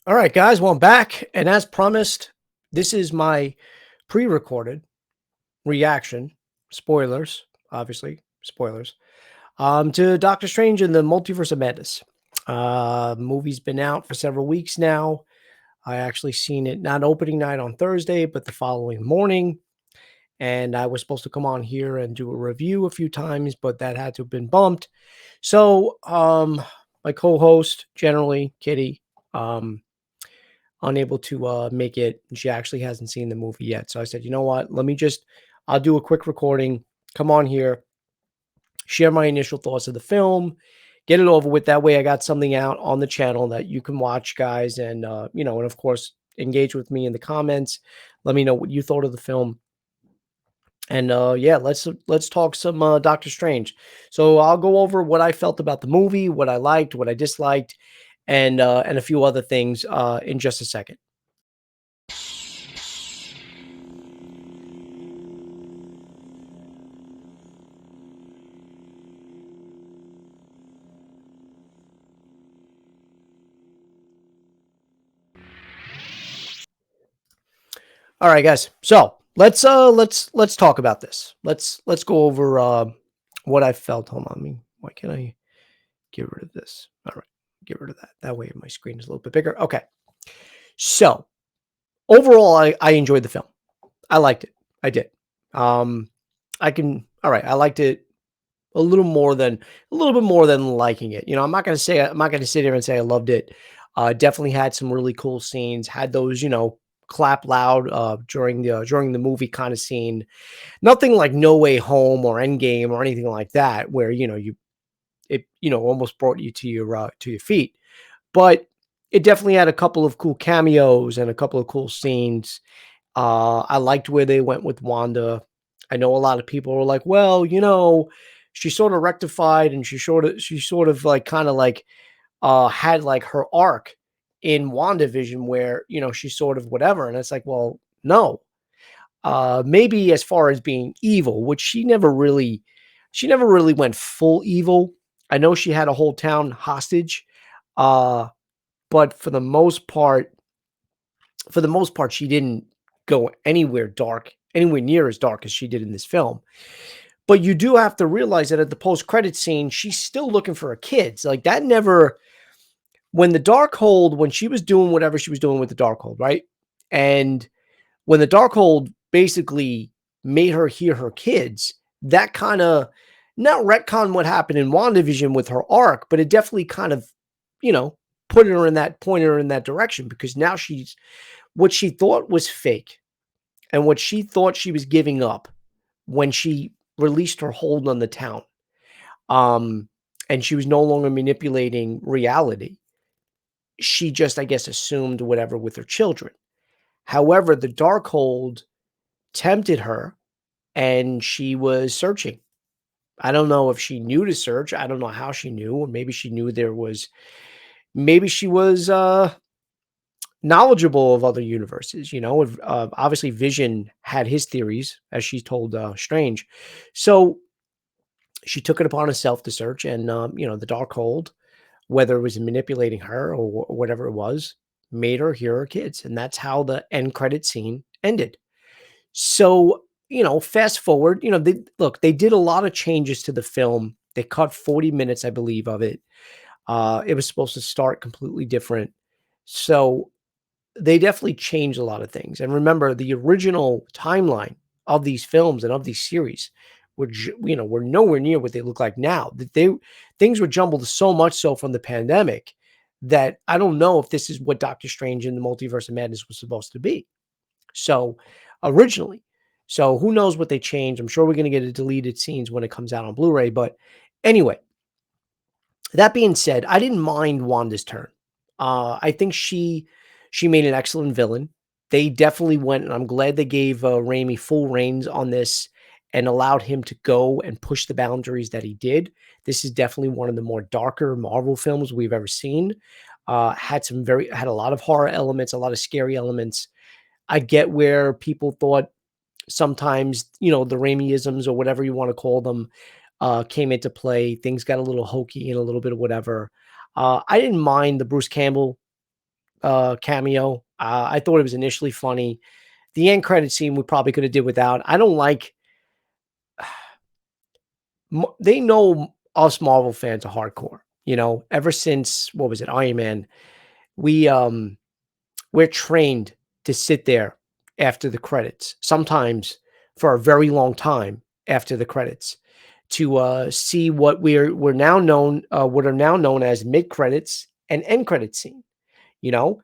All right, guys. Well, I'm back. And as promised, this is my pre recorded reaction. Spoilers, obviously, spoilers. To Doctor Strange and the Multiverse of Madness. Movie's been out for several weeks now. I actually seen it not opening night on Thursday, but the following morning. And I was supposed to come on here and do a review a few times, but that had to have been bumped. So, my co host, generally, Kitty, um, unable to make it. She actually hasn't seen the movie yet. So I said, you know what? I'll do a quick recording, come on here, share my initial thoughts of the film, get it over with. That way I got something out on the channel that you can watch, guys. And, and of course, engage with me in the comments. Let me know what you thought of the film. And yeah, let's talk some Doctor Strange. So I'll go over what I felt about the movie, what I liked, what I disliked, and a few other things in just a second. All right, guys. So let's talk about this. Let's go over what I felt. Hold on, why can't I get rid of this? All right, get rid of that. That way my screen is a little bit bigger. Okay. So overall, I enjoyed the film. I liked it. I did. Um, all right. I liked it a little bit more than liking it. I'm not gonna sit here and say I loved it. Definitely had some really cool scenes. Had those, clap loud during the movie kind of scene. Nothing like No Way Home or Endgame or anything like that, where almost brought you to your feet. But it definitely had a couple of cool cameos and a couple of cool scenes. I liked where they went with Wanda. I know a lot of people were like, well, she sort of rectified and she sort of like kind of like had like her arc in WandaVision where, she's sort of whatever. And it's like, well, no. Maybe as far as being evil, which she never really went full evil. I know she had a whole town hostage. Uh, but for the most part, she didn't go anywhere near as dark as she did in this film. But you do have to realize that at the post-credit scene, she's still looking for her kids. Like that never when the Darkhold, when she was doing whatever she was doing with the Darkhold, right? And when the Darkhold basically made her hear her kids, that kind of not retcon what happened in WandaVision with her arc, but it definitely kind of, you know, pointed her in that direction because now she's what she thought was fake and what she thought she was giving up when she released her hold on the town. Um, and she was no longer manipulating reality. She just, I guess, assumed whatever with her children. However, the Darkhold tempted her and she was searching. I don't know if she knew to search. I don't know how she knew, or maybe she knew maybe she was knowledgeable of other universes. Obviously, Vision had his theories, as she told Strange. So she took it upon herself to search, and the Darkhold, whether it was manipulating her or whatever it was, made her hear her kids, and that's how the end credit scene ended. So, fast forward, they did a lot of changes to the film. They cut 40 minutes, I believe, of it. It was supposed to start completely different. So they definitely changed a lot of things. And remember, the original timeline of these films and of these series were nowhere near what they look like now. That things were jumbled so much so from the pandemic that I don't know if this is what Doctor Strange in the Multiverse of Madness was supposed to be. So originally, so who knows what they changed? I'm sure we're going to get a deleted scenes when it comes out on Blu-ray. But anyway, that being said, I didn't mind Wanda's turn. I think she made an excellent villain. They definitely went, and I'm glad they gave Raimi full reins on this and allowed him to go and push the boundaries that he did. This is definitely one of the more darker Marvel films we've ever seen. Had a lot of horror elements, a lot of scary elements. I get where people thought sometimes, the Raimiisms or whatever you want to call them, came into play. Things got a little hokey and a little bit of whatever. I didn't mind the Bruce Campbell cameo. I thought it was initially funny. The end credit scene we probably could have did without. I don't like. They know us Marvel fans are hardcore. Ever since what was it, Iron Man, we we're trained to sit there after the credits, sometimes for a very long time after the credits, to see we're now known what are now known as mid credits and end credit scene. You know,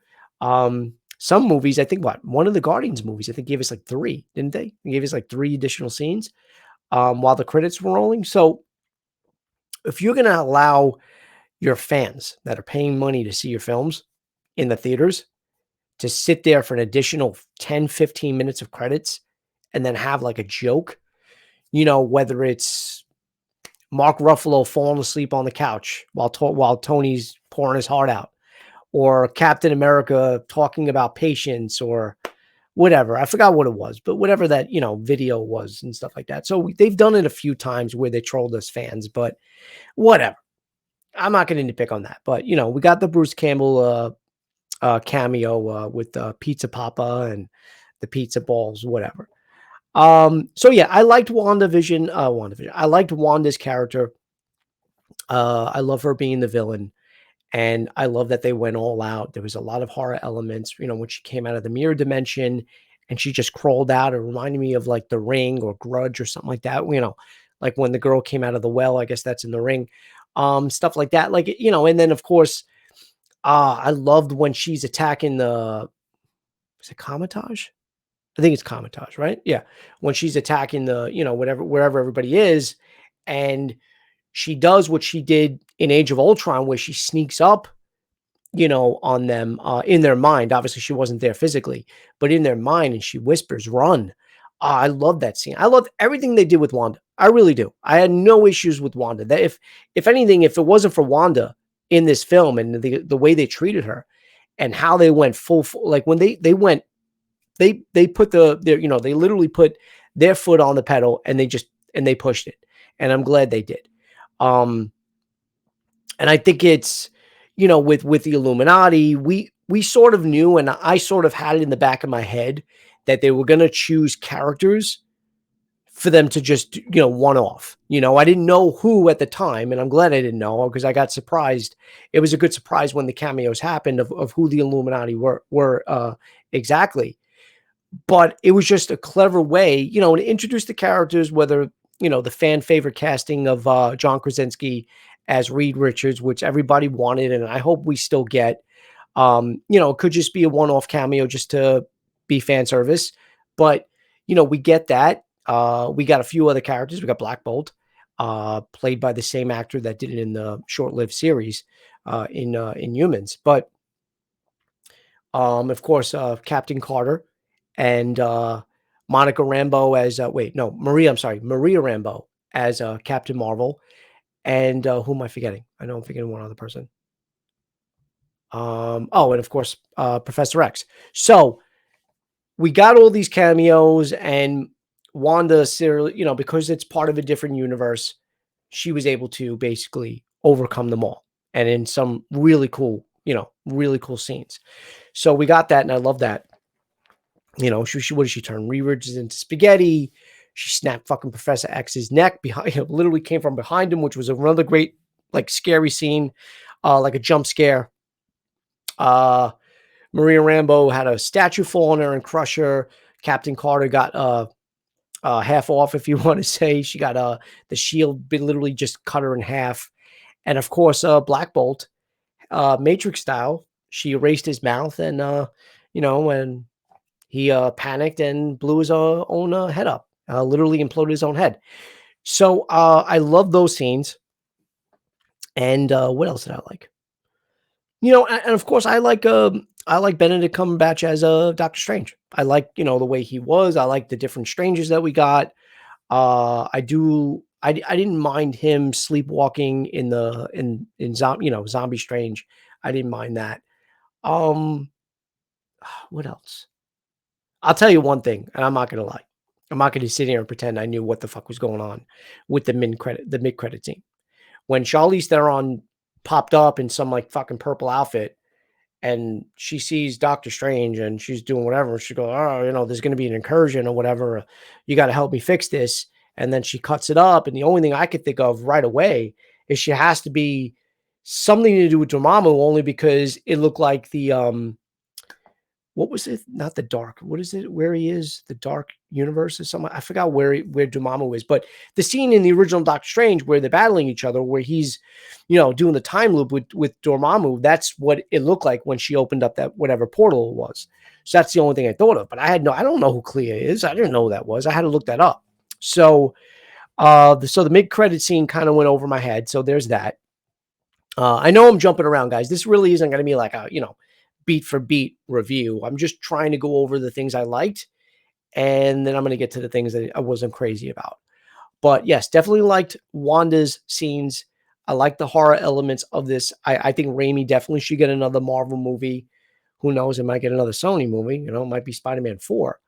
some movies, I think one of the Guardians movies, I think gave us like three, didn't they? They gave us like three additional scenes while the credits were rolling. So if you're going to allow your fans that are paying money to see your films in the theaters to sit there for an additional 10, 15 minutes of credits and then have like a joke, whether it's Mark Ruffalo falling asleep on the couch while Tony's pouring his heart out, or Captain America talking about patience, or whatever. I forgot what it was, but whatever that, video was and stuff like that. So they've done it a few times where they trolled us fans, but whatever. I'm not going to nitpick on that. But, we got the Bruce Campbell cameo with Pizza Papa and the pizza balls, whatever. So yeah, I liked WandaVision. WandaVision. I liked Wanda's character. I love her being the villain. And I love that they went all out. There was a lot of horror elements, when she came out of the mirror dimension and she just crawled out. It reminded me of like The Ring or Grudge or something like that. Like when the girl came out of the well, I guess that's in The Ring. Stuff like that. Like, and then of course, I loved when she's attacking is it Comitage? I think it's Comitage, right? Yeah. When she's attacking wherever everybody is, and she does what she did in Age of Ultron, where she sneaks up, on them in their mind. Obviously, she wasn't there physically, but in their mind, and she whispers, "Run." I love that scene. I love everything they did with Wanda. I really do. I had no issues with Wanda. That if anything, if it wasn't for Wanda in this film and the way they treated her and how they went full like when they went, they put they literally put their foot on the pedal and they pushed it. And I'm glad they did. Um, and I think it's, with the Illuminati, we sort of knew, and I sort of had it in the back of my head that they were going to choose characters for them to just, one off. I didn't know who at the time, and I'm glad I didn't know because I got surprised. It was a good surprise when the cameos happened of who the Illuminati were exactly. But it was just a clever way, to introduce the characters, whether, the fan favorite casting of John Krasinski as Reed Richards, which everybody wanted, and I hope we still get. It could just be a one-off cameo just to be fan service. But, we get that. We got a few other characters. We got Black Bolt, played by the same actor that did it in the short-lived series in Humans. But of course, Captain Carter and Monica Rambeau as Maria. I'm sorry, Maria Rambeau as Captain Marvel, and who am I forgetting? I know I'm forgetting one other person. And of course, Professor X. So we got all these cameos, and Wanda, because it's part of a different universe, she was able to basically overcome them all, and in some really cool scenes. So we got that, and I love that. She what did she turn Reed into spaghetti? She snapped fucking Professor X's neck behind, literally came from behind him, which was another great, like, scary scene, like a jump scare. Maria Rambeau had a statue fall on her and crush her. Captain Carter got half off, if you want to say. She got the shield literally just cut her in half. And of course, Black Bolt, Matrix style, she erased his mouth, and when he panicked and blew his own head up, literally imploded his own head. So I love those scenes. And what else did I like? And of course, I like Benedict Cumberbatch as Doctor Strange. I like, the way he was. I like the different strangers that we got. I didn't mind him sleepwalking in Zombie Strange. I didn't mind that. What else? I'll tell you one thing, and I'm not gonna lie. I'm not gonna sit here and pretend I knew what the fuck was going on with the mid-credit scene. When Charlize Theron popped up in some like fucking purple outfit and she sees Doctor Strange and she's doing whatever. She goes, "Oh, there's going to be an incursion or whatever. You got to help me fix this." And then she cuts it up. And the only thing I could think of right away is she has to be something to do with Dormammu, only because it looked like what was it? Not the dark. What is it? Where he is? The dark universe or something. I forgot where Dormammu is. But the scene in the original Doctor Strange where they're battling each other, where he's, doing the time loop with Dormammu. That's what it looked like when she opened up that whatever portal it was. So that's the only thing I thought of. But I don't know who Clea is. I didn't know who that was. I had to look that up. So, so the mid-credit scene kind of went over my head. So there's that. I know I'm jumping around, guys. This really isn't going to be like a, beat for beat review. I'm just trying to go over the things I liked, and then I'm going to get to the things that I wasn't crazy about. But yes, definitely liked Wanda's scenes. I like the horror elements of this. I think Raimi definitely should get another Marvel movie. Who knows? It might get another Sony movie. It might be Spider-Man 4.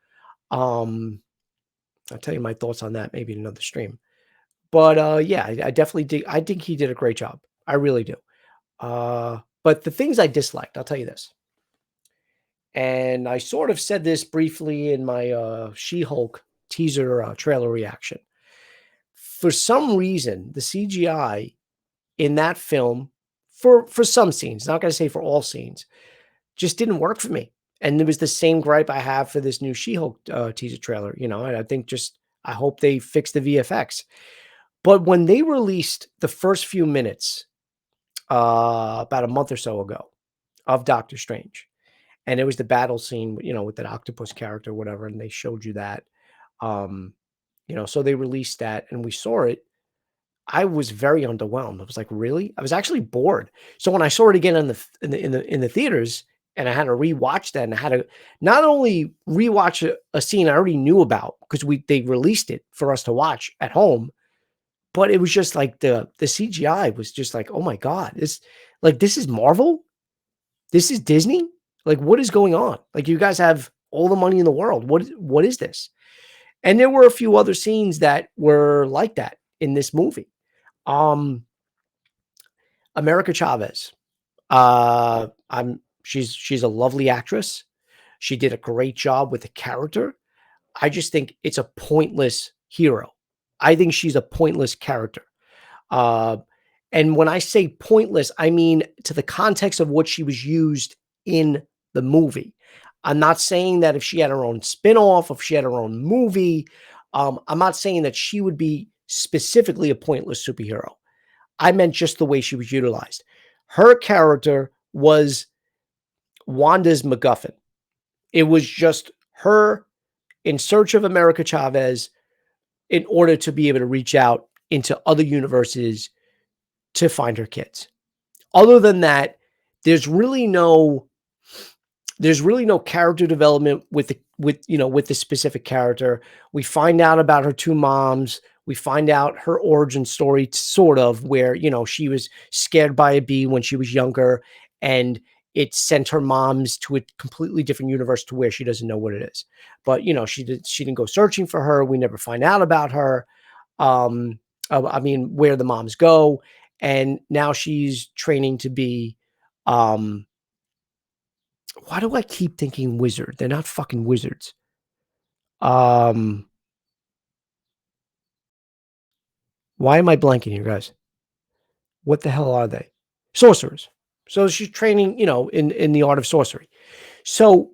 I'll tell you my thoughts on that maybe in another stream. But yeah, I definitely did. I think he did a great job. I really do. But the things I disliked, I'll tell you this. And I sort of said this briefly in my She-Hulk teaser trailer reaction. For some reason, the CGI in that film, for some scenes, not going to say for all scenes, just didn't work for me. And it was the same gripe I have for this new She-Hulk teaser trailer. And I think I hope they fix the VFX. But when they released the first few minutes about a month or so ago of Doctor Strange, and it was the battle scene, with that octopus character, whatever, and they showed you that. So they released that and we saw it. I was very underwhelmed. I was like, really? I was actually bored. So when I saw it again in the theaters, and I had to rewatch that, and I had to not only rewatch a scene I already knew about because they released it for us to watch at home, but it was just like the CGI was just like, oh my God, this is Marvel? This is Disney? Like, what is going on? Like, you guys have all the money in the world. What is this? And there were a few other scenes that were like that in this movie. America Chavez. She's a lovely actress. She did a great job with the character. I just think it's a pointless hero. I think she's a pointless character. And when I say pointless, I mean to the context of what she was used in the movie. I'm not saying that if she had her own spin-off, if she had her own movie, I'm not saying that she would be specifically a pointless superhero. I meant just the way she was utilized. Her character was Wanda's MacGuffin. It was just her in search of America Chavez in order to be able to reach out into other universes to find her kids. Other than that, there's really no character development with the specific character. We find out about her two moms. We find out her origin story, sort of, where she was scared by a bee when she was younger, and it sent her moms to a completely different universe to where she doesn't know what it is. But she didn't go searching for her. We never find out about her. Where the moms go, and now she's training to be. Why do I keep thinking wizard? They're not fucking wizards. Why am I blanking here, guys? What the hell are they? Sorcerers. So she's training, in the art of sorcery. So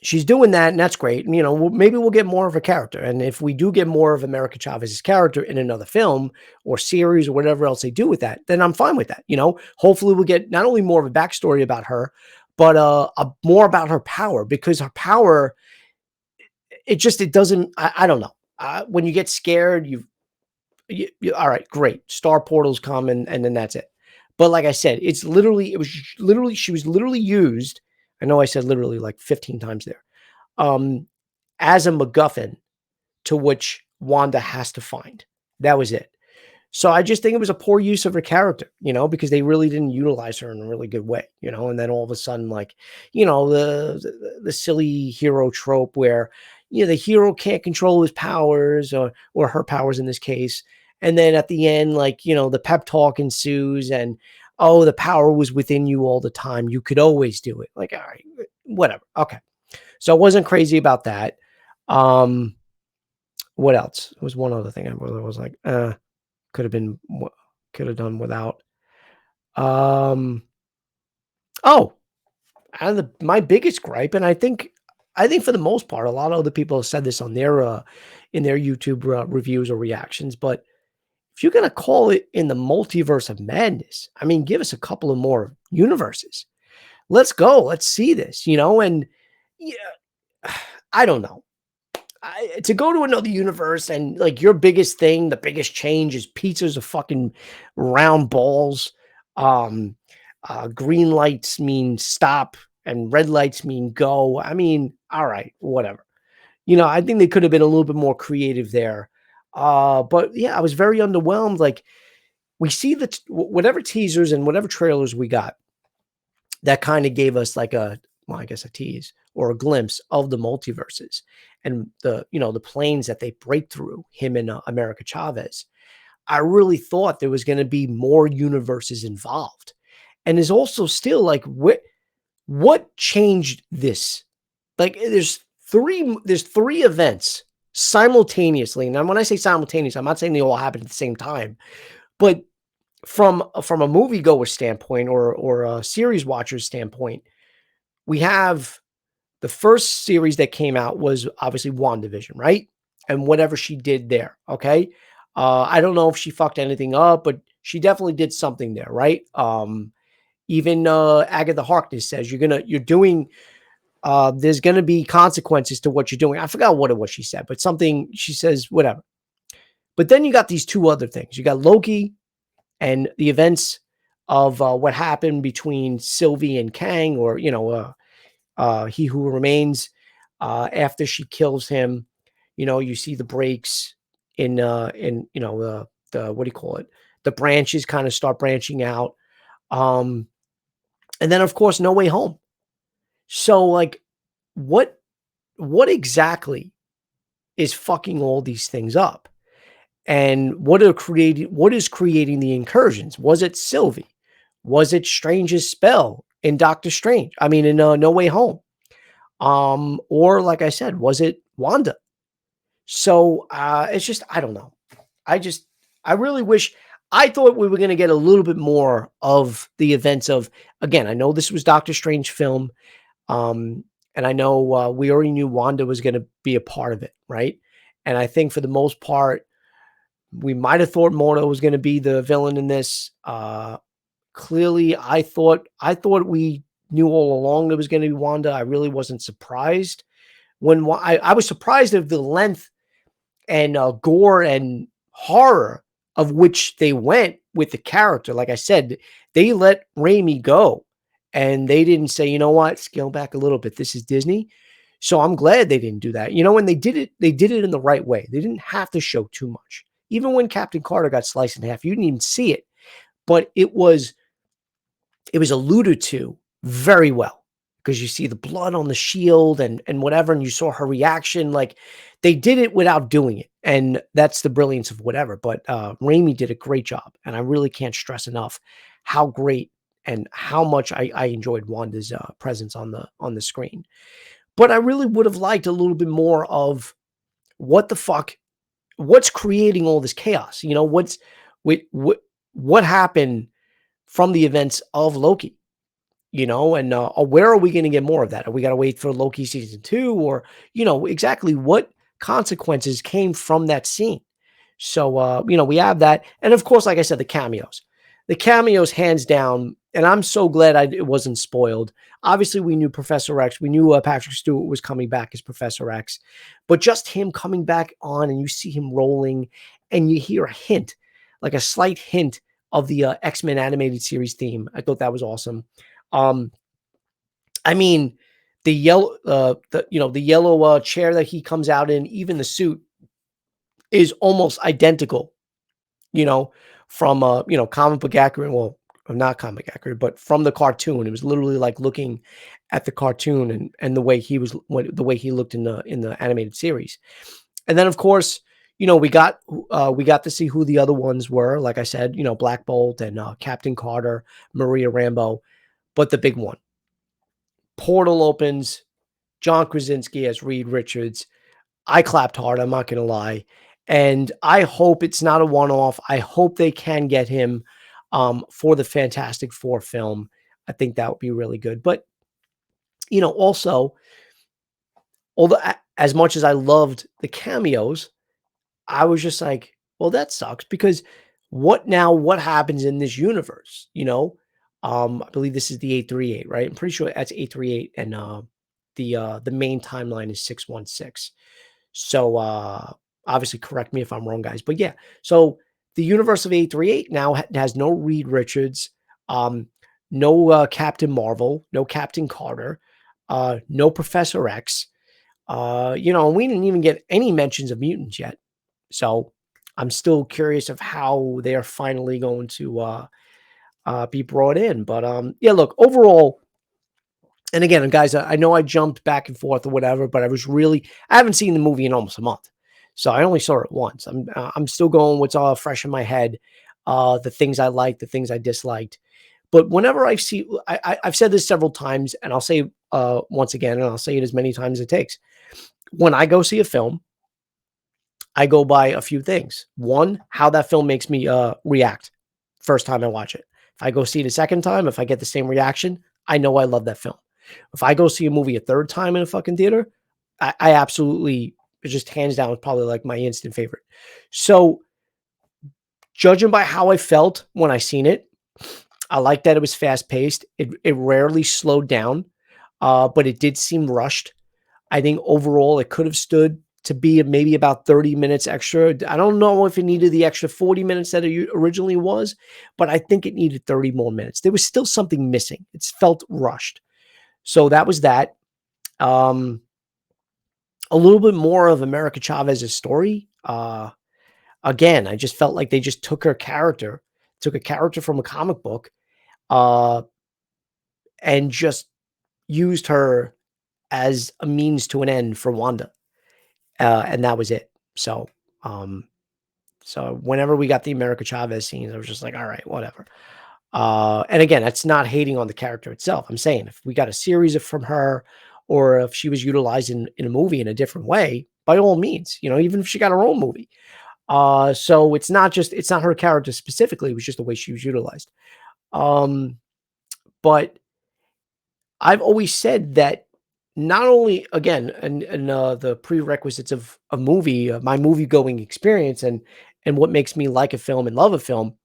she's doing that, and that's great. And, maybe we'll get more of a character. And if we do get more of America Chavez's character in another film or series or whatever else they do with that, then I'm fine with that. Hopefully we'll get not only more of a backstory about her, but more about her power, because her power, it doesn't, I don't know. When you get scared, you all right, great. Star portals come and then that's it. But like I said, she was literally used. I know I said literally like 15 times there. As a MacGuffin to which Wanda has to find. That was it. So I just think it was a poor use of her character, because they really didn't utilize her in a really good way, and then all of a sudden, like, the silly hero trope where, the hero can't control his powers or her powers in this case. And then at the end, like, the pep talk ensues, and oh, the power was within you all the time. You could always do it. Like, all right, whatever. Okay. So I wasn't crazy about that. Um, what else? There was one other thing I really was like, could have been, could have done without. Um, oh, and my biggest gripe, and I think for the most part, a lot of other people have said this on their in their YouTube reviews or reactions, but if you're gonna call it in the multiverse of madness, I mean, give us a couple of more universes. Let's go. Let's see this, and yeah, I don't know. To go to another universe and like your biggest thing, the biggest change is pizzas are fucking round balls. Um, Green lights mean stop and red lights mean go. I mean, all right, whatever. I think they could have been a little bit more creative there. But yeah, I was very underwhelmed. Like we see whatever teasers and whatever trailers we got that kind of gave us like I guess a tease or a glimpse of the multiverses and the planes that they break through, him and America Chavez. I really thought there was going to be more universes involved. And there's also still like what changed this? Like there's three events simultaneously. And when I say simultaneous, I'm not saying they all happen at the same time, but from a moviegoer standpoint or a series watcher's standpoint, we have the first series that came out was obviously WandaVision, right? And whatever she did there, okay? I don't know if she fucked anything up, but she definitely did something there, right? Even Agatha Harkness says you're doing there's gonna be consequences to what you're doing. I forgot what it was she said, but something she says, whatever. But then you got these two other things. You got Loki and the events of what happened between Sylvie and Kang, or He Who Remains. After she kills him, you see the breaks in the what do you call it? The branches kind of start branching out, and then of course No Way Home. So like, what exactly is fucking all these things up? And what is creating the incursions? Was it Sylvie? Was it Strange's spell in Doctor Strange? I mean, in No Way Home. Or like I said, was it Wanda? So it's just, I don't know. I really wish. I thought we were going to get a little bit more of the events of. Again, I know this was Doctor Strange film, and I know we already knew Wanda was going to be a part of it, right? And I think for the most part, we might have thought Mordo was going to be the villain in this. Clearly, I thought we knew all along there was going to be Wanda. I really wasn't surprised when I was surprised of the length and gore and horror of which they went with the character. Like I said, they let Raimi go, and they didn't say, you know what, scale back a little bit. This is Disney. So I'm glad they didn't do that. When they did it in the right way. They didn't have to show too much. Even when Captain Carter got sliced in half, you didn't even see it, but it was alluded to very well because you see the blood on the shield and whatever, and you saw her reaction. Like they did it without doing it, and that's the brilliance of whatever. But Raimi did a great job, and I really can't stress enough how great and how much I enjoyed Wanda's presence on the screen. But I really would have liked a little bit more of what the fuck. What's creating all this chaos? What happened from the events of Loki? And where are we going to get more of that? Are we got to wait for Loki season 2, or exactly what consequences came from that scene? So we have that, and of course, like I said, the cameos, hands down. And I'm so glad it wasn't spoiled. Obviously, we knew Professor X. We knew Patrick Stewart was coming back as Professor X. But just him coming back on, and you see him rolling, and you hear a hint, like a slight hint of the X-Men animated series theme. I thought that was awesome. I mean, the yellow, the yellow chair that he comes out in, even the suit, is almost identical. From comic book accurate. Well, not comic accurate, but from the cartoon. It was literally like looking at the cartoon and the way he looked in the animated series. And then of course, we got to see who the other ones were. Like I said, Black Bolt and Captain Carter, Maria Rambo. But the big one, portal opens. John Krasinski as Reed Richards. I clapped hard. I'm not going to lie. And I hope it's not a one-off. I hope they can get him for the Fantastic Four film. I think that would be really good. But, also, although as much as I loved the cameos, I was just like, well, that sucks because what happens in this universe? I believe this is the 838, right? I'm pretty sure that's 838 and the main timeline is 616. So obviously correct me if I'm wrong, guys. But yeah, so the universe of 838 now has no Reed Richards, no Captain Marvel, no Captain Carter, no Professor X. We didn't even get any mentions of mutants yet. So I'm still curious of how they are finally going to be brought in. But yeah, look, overall, and again, guys, I know I jumped back and forth or whatever, but I haven't seen the movie in almost a month. So I only saw it once. I'm still going what's all fresh in my head, the things I liked, the things I disliked. But whenever I've said this several times, and I'll say once again, and I'll say it as many times as it takes. When I go see a film, I go by a few things. One, how that film makes me react first time I watch it. If I go see it a second time, if I get the same reaction, I know I love that film. If I go see a movie a third time in a fucking theater, I absolutely, it just hands down, it's probably like my instant favorite. So judging by how I felt when I seen it, I like that it was fast paced. It rarely slowed down, but it did seem rushed. I think overall it could have stood to be maybe about 30 minutes extra. I don't know if it needed the extra 40 minutes that it originally was, but I think it needed 30 more minutes. There was still something missing. It felt rushed. So that was that. A little bit more of America Chavez's story. Again, I just felt like they just took a character from a comic book, and just used her as a means to an end for Wanda. And that was it. So whenever we got the America Chavez scenes, I was just like, all right, whatever. And again, that's not hating on the character itself. I'm saying if we got a series from her, or if she was utilized in a movie in a different way, by all means, even if she got her own movie. So it's not her character specifically, it was just the way she was utilized. But I've always said that not only, again, and the prerequisites of a movie, my movie going experience, and what makes me like a film and love a film,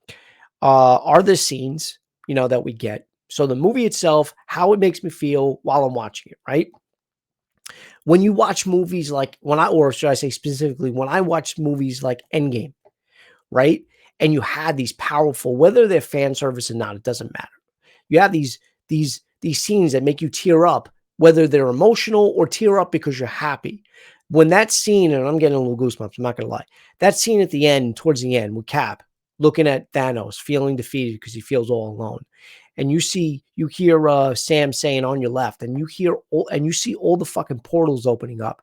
are the scenes, that we get. So the movie itself, how it makes me feel while I'm watching it, right? When you watch movies like or should I say specifically, when I watch movies like Endgame, right? And you had these powerful, whether they're fan service or not, it doesn't matter. You have these scenes that make you tear up, whether they're emotional or tear up because you're happy. When that scene, and I'm getting a little goosebumps, I'm not going to lie. That scene at the end, towards the end, with Cap looking at Thanos, feeling defeated because he feels all alone. And you hear Sam saying on your left, and you see all the fucking portals opening up.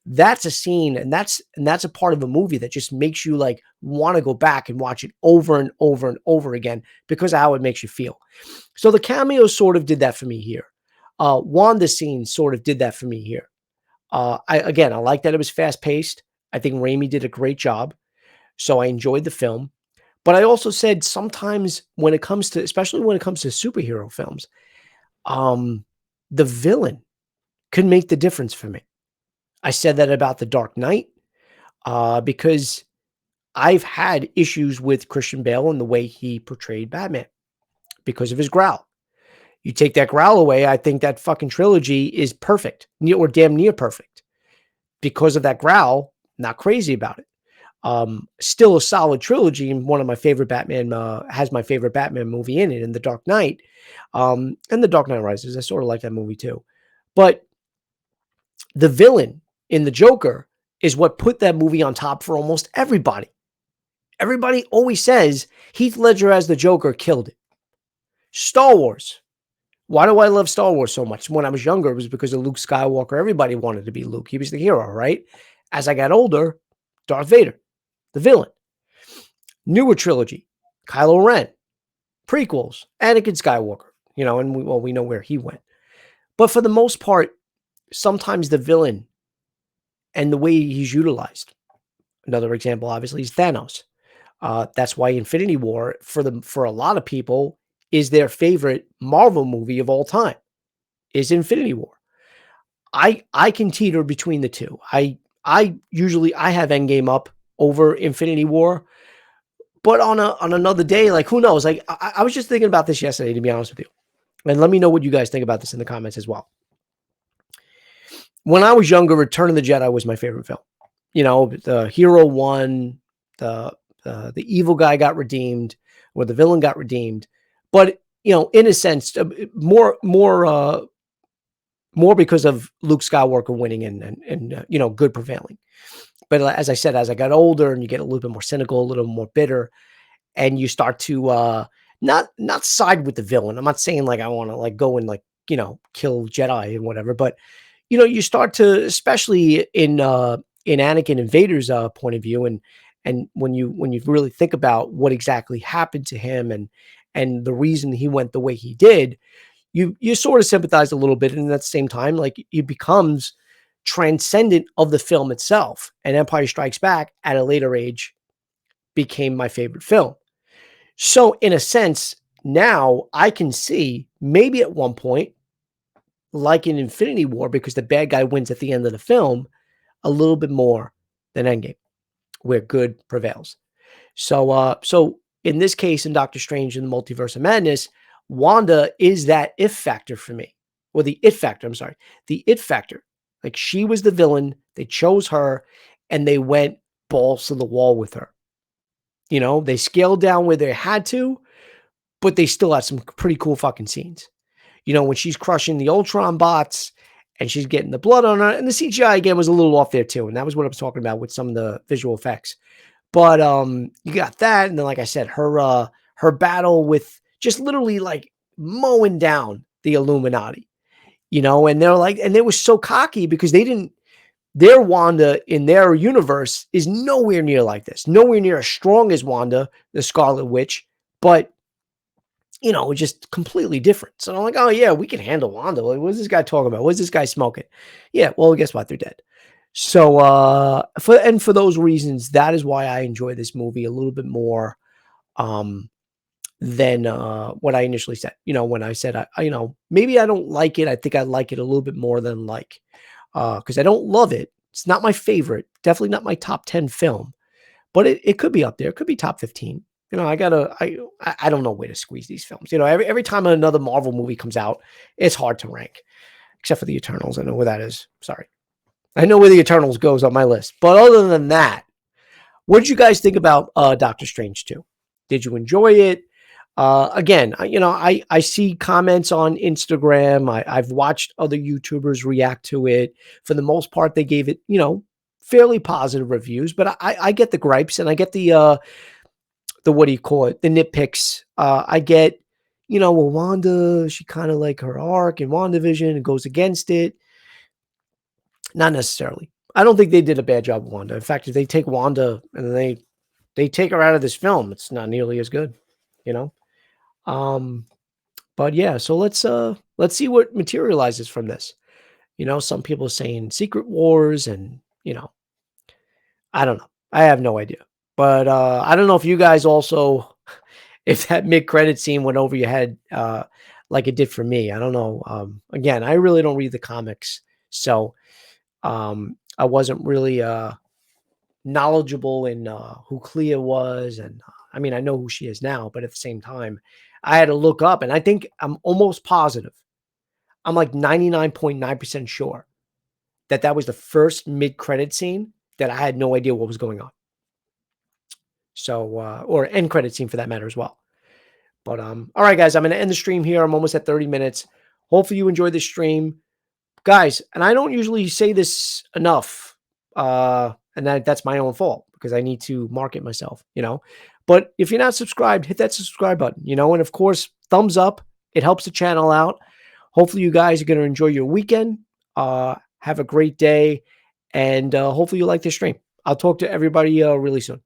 That's a scene, and that's a part of a movie that just makes you like want to go back and watch it over and over and over again because of how it makes you feel. So the cameos sort of did that for me here. Wanda scene sort of did that for me here. I like that it was fast paced. I think Raimi did a great job. So I enjoyed the film. But I also said sometimes especially when it comes to superhero films, the villain could make the difference for me. I said that about The Dark Knight, because I've had issues with Christian Bale and the way he portrayed Batman because of his growl. You take that growl away, I think that fucking trilogy is perfect, or damn near perfect. Because of that growl, not crazy about it. Still a solid trilogy, and one of my favorite Batman, has my favorite Batman movie in it, in The Dark Knight, and The Dark Knight Rises. I sort of like that movie too. But the villain in the Joker is what put that movie on top for almost everybody. Everybody always says Heath Ledger as the Joker killed it. Star Wars. Why do I love Star Wars so much? When I was younger, it was because of Luke Skywalker. Everybody wanted to be Luke. He was the hero, right? As I got older, Darth Vader. the villain. Newer trilogy, Kylo Ren. Prequels, Anakin Skywalker, and we know where he went. But for the most part, sometimes the villain and the way he's utilized. Another example, obviously, is Thanos. That's why Infinity War, for a lot of people, is their favorite Marvel movie of all time. Is Infinity War. I can teeter between the two. I usually have Endgame up over Infinity War, but on another day, like who knows? Like I was just thinking about this yesterday, to be honest with you, and let me know what you guys think about this in the comments as well. When I was younger, Return of the Jedi was my favorite film. The hero won, the evil guy got redeemed, or the villain got redeemed. But in a sense, more because of Luke Skywalker winning and good prevailing. But as I said, as I got older and you get a little bit more cynical, a little more bitter, and you start to not side with the villain. I'm not saying like I want to like go and like kill Jedi and whatever, but you start to, especially in Anakin and Vader's point of view, and when you really think about what exactly happened to him and the reason he went the way he did, you sort of sympathize a little bit, and at the same time, like it becomes transcendent of the film itself. And Empire Strikes Back at a later age became my favorite film. So in a sense, now I can see maybe at one point, like in Infinity War, because the bad guy wins at the end of the film, a little bit more than Endgame, where good prevails. So in this case, in Doctor Strange in the Multiverse of Madness, Wanda is that if factor for me, or the it factor. I'm sorry, the it factor. Like she was the villain. They chose her, and they went balls to the wall with her. They scaled down where they had to, but they still had some pretty cool fucking scenes. When she's crushing the Ultron bots and she's getting the blood on her, and the CGI again was a little off there too. And that was what I was talking about with some of the visual effects. But you got that, and then like I said, her battle with just literally like mowing down the Illuminati, and they're like, and they were so cocky because their Wanda in their universe is nowhere near like this, nowhere near as strong as Wanda, the Scarlet Witch, but just completely different. So I'm like, oh yeah, we can handle Wanda. Like, what's this guy talking about? What's this guy smoking? Yeah, well, guess what? They're dead. So for those reasons, that is why I enjoy this movie a little bit more than what I initially said. When I said maybe I don't like it. I think I like it a little bit more than because I don't love it. It's not my favorite. Definitely not my top 10 film, but it could be up there. It could be top 15. I don't know where to squeeze these films. Every time another Marvel movie comes out, it's hard to rank, except for the Eternals. I know where that is. Sorry. I know where the Eternals goes on my list. But other than that, what did you guys think about Doctor Strange 2? Did you enjoy it? Again, I see comments on Instagram. I've watched other YouTubers react to it. For the most part, they gave it, fairly positive reviews. But I get the gripes, and I get the what do you call it? The nitpicks. I get, well, Wanda, she kind of like her arc in WandaVision and goes against it. Not necessarily. I don't think they did a bad job with Wanda. In fact, if they take Wanda and they take her out of this film, it's not nearly as good, But yeah, so let's see what materializes from this. Some people are saying Secret Wars, and I don't know. I have no idea. But I don't know if you guys also, if that mid-credit scene went over your head like it did for me. I don't know. Again, I really don't read the comics, so I wasn't really knowledgeable in who Clea was, and I mean I know who she is now, but at the same time, I had to look up, and I think I'm almost positive. I'm like 99.9% sure that was the first mid-credit scene that I had no idea what was going on. So, or end credit scene for that matter as well. But all right, guys, I'm going to end the stream here. I'm almost at 30 minutes. Hopefully you enjoyed the stream. Guys, and I don't usually say this enough, and that's my own fault because I need to market myself, But if you're not subscribed, hit that subscribe button, and of course, thumbs up. It helps the channel out. Hopefully you guys are going to enjoy your weekend. Have a great day, and hopefully you like this stream. I'll talk to everybody really soon.